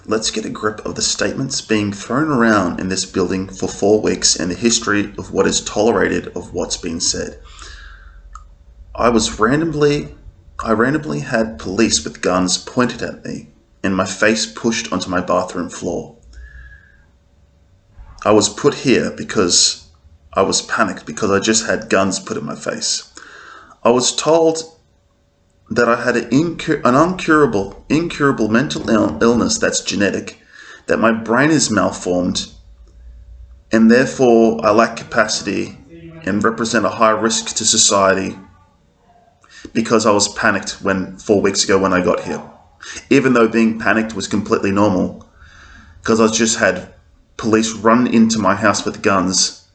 let's get a grip of the statements being thrown around in this building for 4 weeks and the history of what is tolerated of what's been said. I randomly had police with guns pointed at me and my face pushed onto my bathroom floor. I was put here because I was panicked because I just had guns put in my face. I was told that I had an incurable mental illness that's genetic, that my brain is malformed, and therefore I lack capacity and represent a high risk to society because I was panicked 4 weeks ago when I got here. Even though being panicked was completely normal, because I just had police run into my house with guns,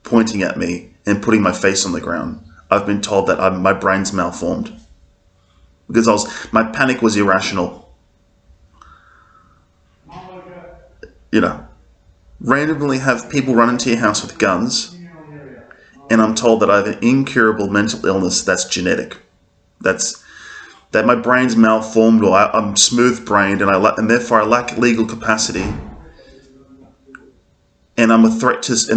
pointing at me and putting my face on the ground. I've been told that my brain's malformed because my panic was irrational. Randomly have people run into your house with guns, and I'm told that I have an incurable mental illness that's genetic. That my brain's malformed, or I'm smooth-brained, and therefore I lack legal capacity, and I'm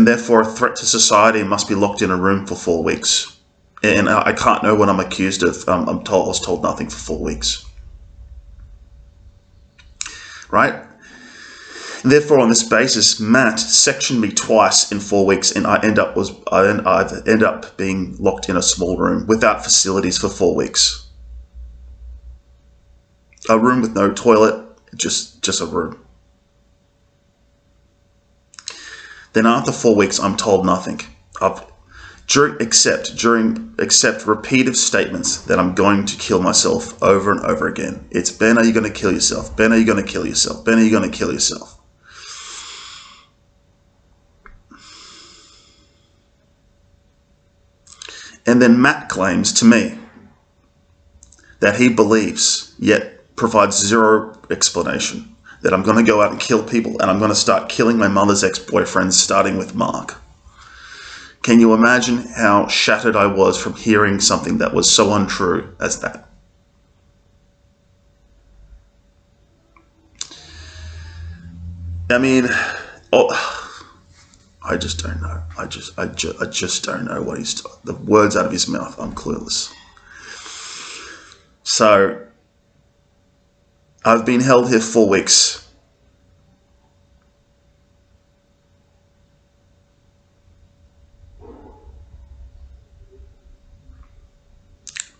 therefore a threat to society and must be locked in a room for 4 weeks. And I can't know what I'm accused of. I was told nothing for 4 weeks. Right? And therefore, on this basis, Matt sectioned me twice in 4 weeks, and I've ended up being locked in a small room without facilities for 4 weeks. A room with no toilet, just a room. Then after 4 weeks, I'm told nothing. Except repeated statements that I'm going to kill myself over and over again. It's, Ben, are you going to kill yourself? Ben, are you going to kill yourself? Ben, are you going to kill yourself? And then Matt claims to me that he believes, yet provides zero explanation, that I'm going to go out and kill people and I'm going to start killing my mother's ex-boyfriends, starting with Mark. Can you imagine how shattered I was from hearing something that was so untrue as that? I mean, I just don't know. I just don't know what the words out of his mouth. I'm clueless. So I've been held here 4 weeks.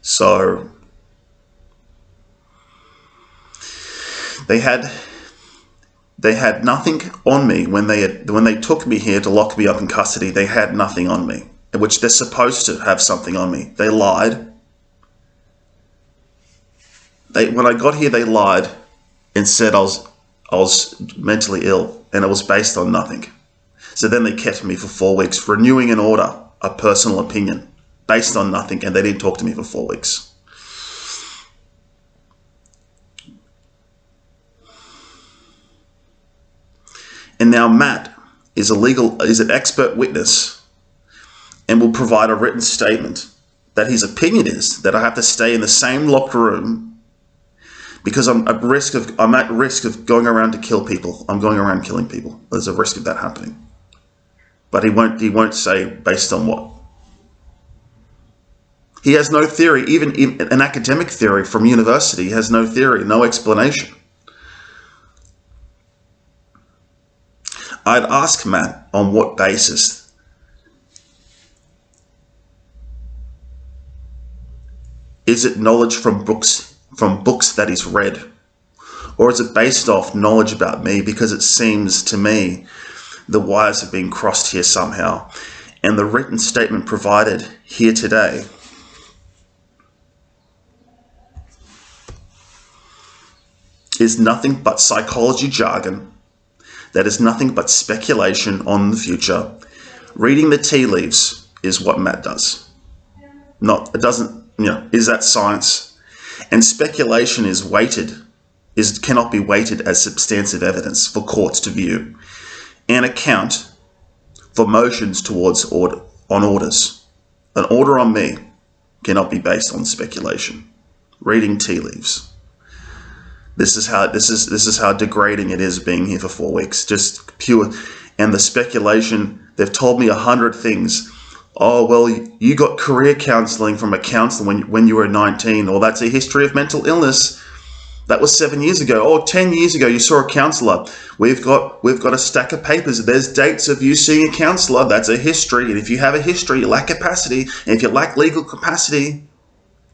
So they had nothing on me when they took me here to lock me up in custody. They had nothing on me, which they're supposed to have something on me. They lied. When I got here, they lied and said I was mentally ill, and it was based on nothing. So then they kept me for 4 weeks, renewing an order, a personal opinion, based on nothing, and they didn't talk to me for 4 weeks. And now Matt is an expert witness and will provide a written statement that his opinion is that I have to stay in the same locked room because I'm at risk of going around to kill people. I'm going around killing people. There's a risk of that happening. But he won't say based on what. He has no theory, even an academic theory from university. He has no theory, no explanation. I'd ask Matt on what basis. Is it knowledge from books that he's read? Or is it based off knowledge about me? Because it seems to me the wires have been crossed here somehow. And the written statement provided here today is nothing but psychology jargon. That is nothing but speculation on the future. Reading the tea leaves is what Matt does. Is that science? And speculation cannot be weighted as substantive evidence for courts to view and account for motions towards orders. An order on me cannot be based on speculation. Reading tea leaves. This is how degrading it is being here for 4 weeks. Just pure, and the speculation. They've told me 100 things. Oh, well, you got career counselling from a counsellor when you were 19, or that's a history of mental illness. That was 7 years ago. Or 10 years ago, you saw a counsellor. We've got a stack of papers. There's dates of you seeing a counsellor. That's a history. And if you have a history, you lack capacity. And if you lack legal capacity,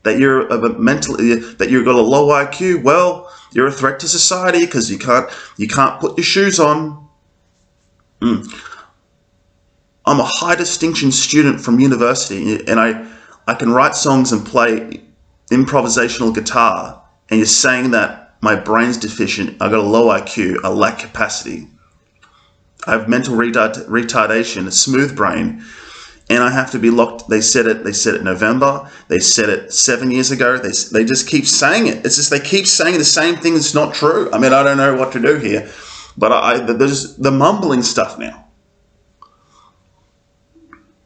that you've got a low IQ, well, you're a threat to society because you can't put your shoes on. I'm a high distinction student from university, and I can write songs and play improvisational guitar, and you're saying that my brain's deficient, I got a low IQ, I lack capacity, I have mental retardation, a smooth brain, and I have to be locked. They said it in November, they said it 7 years ago, they just keep saying it. It's just they keep saying the same thing that's not true. I mean, I don't know what to do here, but there's the mumbling stuff now.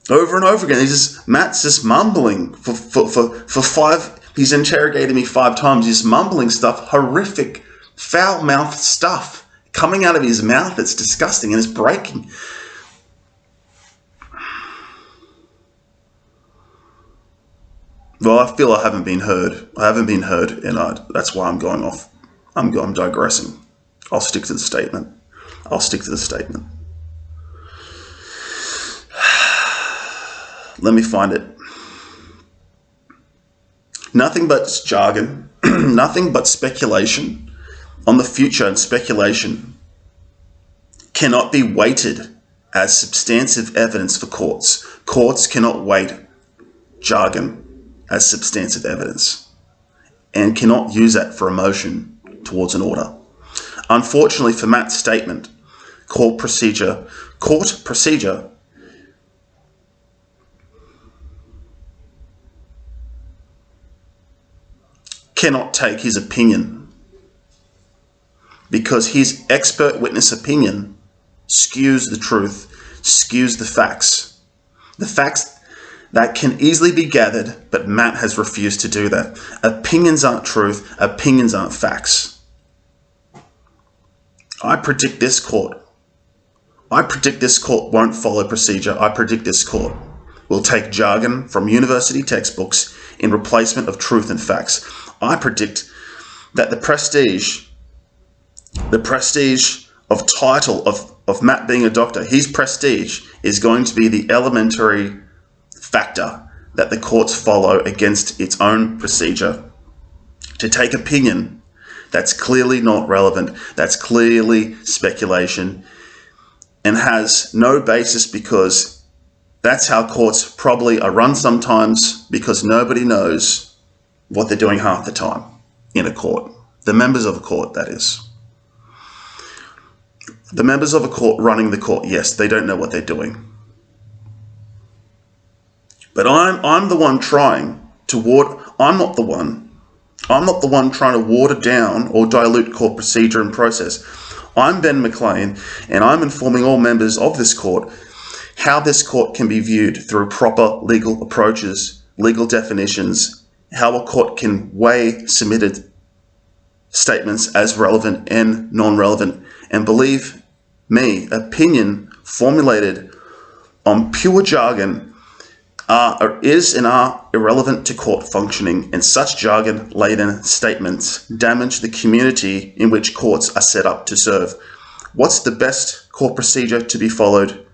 Over and over again, Matt's just mumbling for 5. He's interrogated me 5 times. He's mumbling stuff, horrific, foul-mouthed stuff coming out of his mouth. It's disgusting and it's breaking. Well, I feel I haven't been heard. And that's why I'm going off. I'm digressing. I'll stick to the statement. Let me find it. Nothing but jargon, nothing but speculation on the future, and speculation cannot be weighted as substantive evidence for courts. Courts cannot weight jargon as substantive evidence and cannot use that for emotion towards an order. Unfortunately for Matt's statement, court procedure cannot take his opinion because his expert witness opinion skews the truth, skews the facts that can easily be gathered, but Matt has refused to do that. Opinions aren't truth, opinions aren't facts. I predict this court won't follow procedure. I predict this court will take jargon from university textbooks in replacement of truth and facts. I predict that the prestige of title of Matt being a doctor, his prestige is going to be the elementary factor that the courts follow against its own procedure. To take opinion that's clearly not relevant, that's clearly speculation, and has no basis, because that's how courts probably are run sometimes, because nobody knows what they're doing half the time in a court. The members of a court, that is. The members of a court running the court, yes, they don't know what they're doing. But I'm the one trying to I'm not the one trying to water down or dilute court procedure and process. I'm Ben McLean, and I'm informing all members of this court how this court can be viewed through proper legal approaches, legal definitions, how a court can weigh submitted statements as relevant and non-relevant. And believe me, opinion formulated on pure jargon is and are irrelevant to court functioning, and such jargon-laden statements damage the community in which courts are set up to serve. What's the best court procedure to be followed?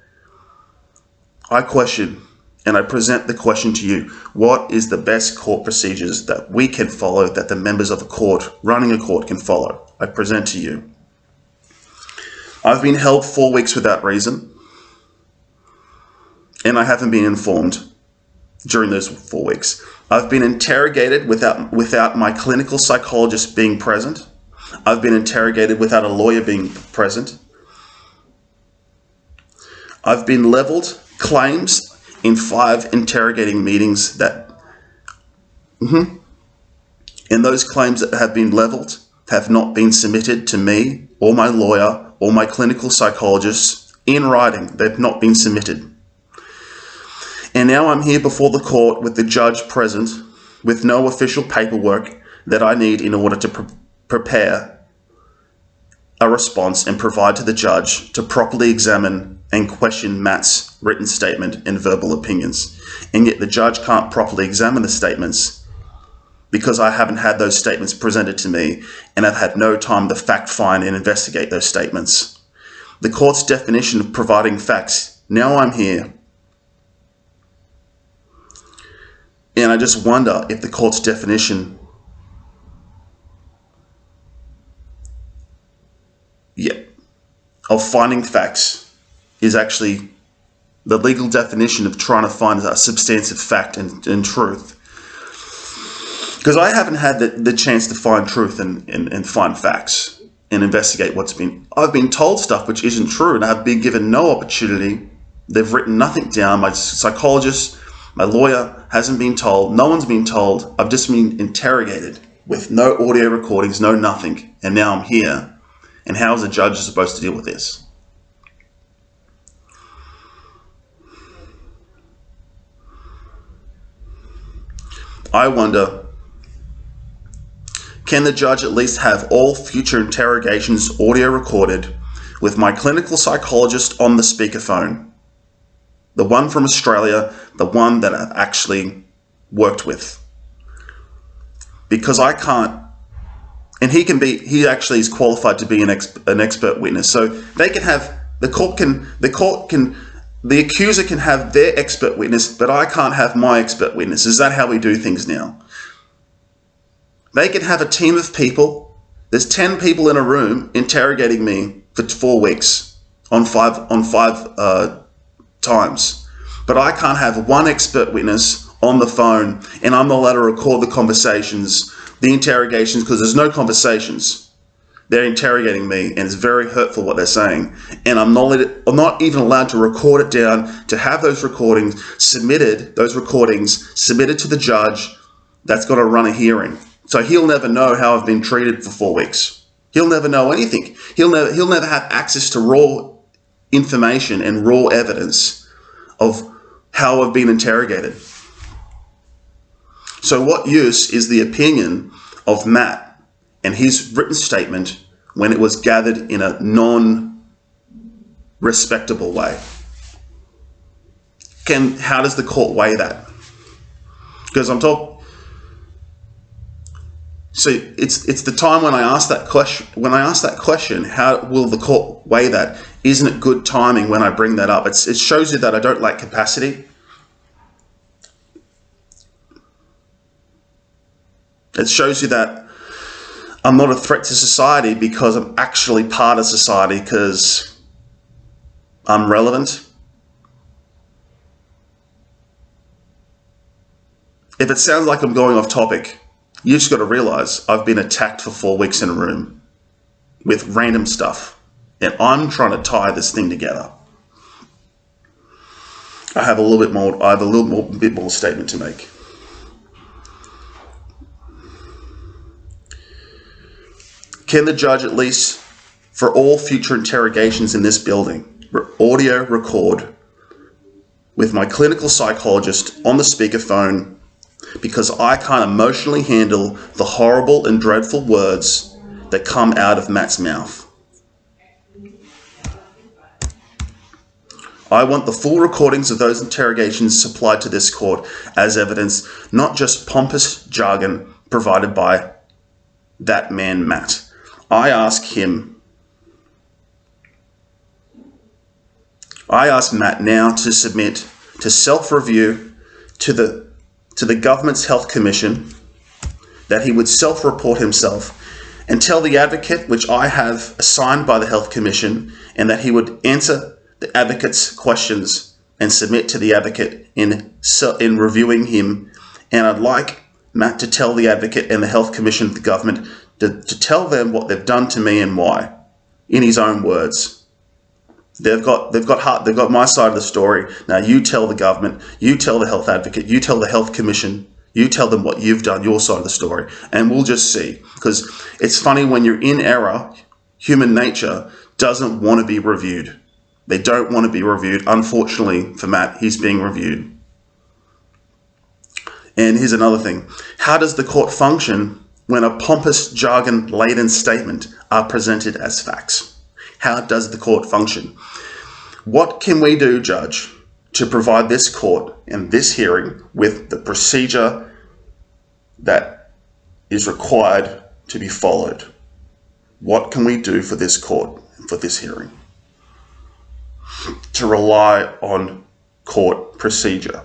I question, and I present the question to you. What is the best court procedures that we can follow, that the members of a court, running a court, can follow? I present to you. I've been held 4 weeks without reason, and I haven't been informed during those 4 weeks. I've been interrogated without my clinical psychologist being present. I've been interrogated without a lawyer being present. I've been leveled claims in 5 interrogating meetings and those claims that have been leveled have not been submitted to me or my lawyer or my clinical psychologist in writing. They've not been submitted. And now I'm here before the court with the judge present, with no official paperwork that I need in order to prepare a response and provide to the judge to properly examine and question Matt's written statement and verbal opinions. And yet the judge can't properly examine the statements because I haven't had those statements presented to me and I've had no time to fact find and investigate those statements. The court's definition of providing facts, now I'm here. And I just wonder if the court's definition of finding facts is actually the legal definition of trying to find a substantive fact and truth. Because I haven't had the chance to find truth and find facts and investigate I've been told stuff which isn't true and I've been given no opportunity. They've written nothing down. My psychologist, my lawyer hasn't been told. No one's been told. I've just been interrogated with no audio recordings, no nothing. And now I'm here. And how is a judge supposed to deal with this? I wonder, can the judge at least have all future interrogations audio recorded with my clinical psychologist on the speakerphone? The one from Australia, the one that I've actually worked with. Because I can't, and he actually is qualified to be an expert witness. So they can have, the accuser can have their expert witness, but I can't have my expert witness. Is that how we do things now? They can have a team of people. There's 10 people in a room interrogating me for 4 weeks on five times. But I can't have one expert witness on the phone and I'm not allowed to record the conversations, the interrogations, because there's no conversations. They're interrogating me and it's very hurtful what they're saying. And I'm not even allowed to record it down, to have those recordings submitted, to the judge that's got to run a hearing. So he'll never know how I've been treated for 4 weeks. He'll never know anything. He'll never have access to raw information and raw evidence of how I've been interrogated. So what use is the opinion of Matt and his written statement when it was gathered in a non-respectable way? How does the court weigh that? Because I'm talking. So it's the time when I ask that question. How will the court weigh that? Isn't it good timing when I bring that up? It shows you that I don't lack capacity. It shows you that I'm not a threat to society because I'm actually part of society because I'm relevant. If it sounds like I'm going off topic, you just got to realize I've been attacked for 4 weeks in a room with random stuff and I'm trying to tie this thing together. I have a little bit more statement to make. Can the judge at least, for all future interrogations in this building, audio record with my clinical psychologist on the speakerphone, because I can't emotionally handle the horrible and dreadful words that come out of Matt's mouth. I want the full recordings of those interrogations supplied to this court as evidence, not just pompous jargon provided by that man Matt. I ask Matt now to submit to self-review to the government's health commission, that he would self-report himself and tell the advocate, which I have assigned by the health commission, and that he would answer the advocate's questions and submit to the advocate in reviewing him. And I'd like Matt to tell the advocate and the health commission of the government to tell them what they've done to me and why, in his own words. They've got my side of the story. Now you tell the government, you tell the health advocate, you tell the health commission, you tell them what you've done, your side of the story, and we'll just see. Because it's funny, when you're in error, human nature doesn't want to be reviewed. They don't want to be reviewed. Unfortunately for Matt, he's being reviewed. And here's another thing. How does the court function when a pompous, jargon-laden statement are presented as facts? How does the court function? What can we do, Judge, to provide this court and this hearing with the procedure that is required to be followed? What can we do for this court, for this hearing? To rely on court procedure.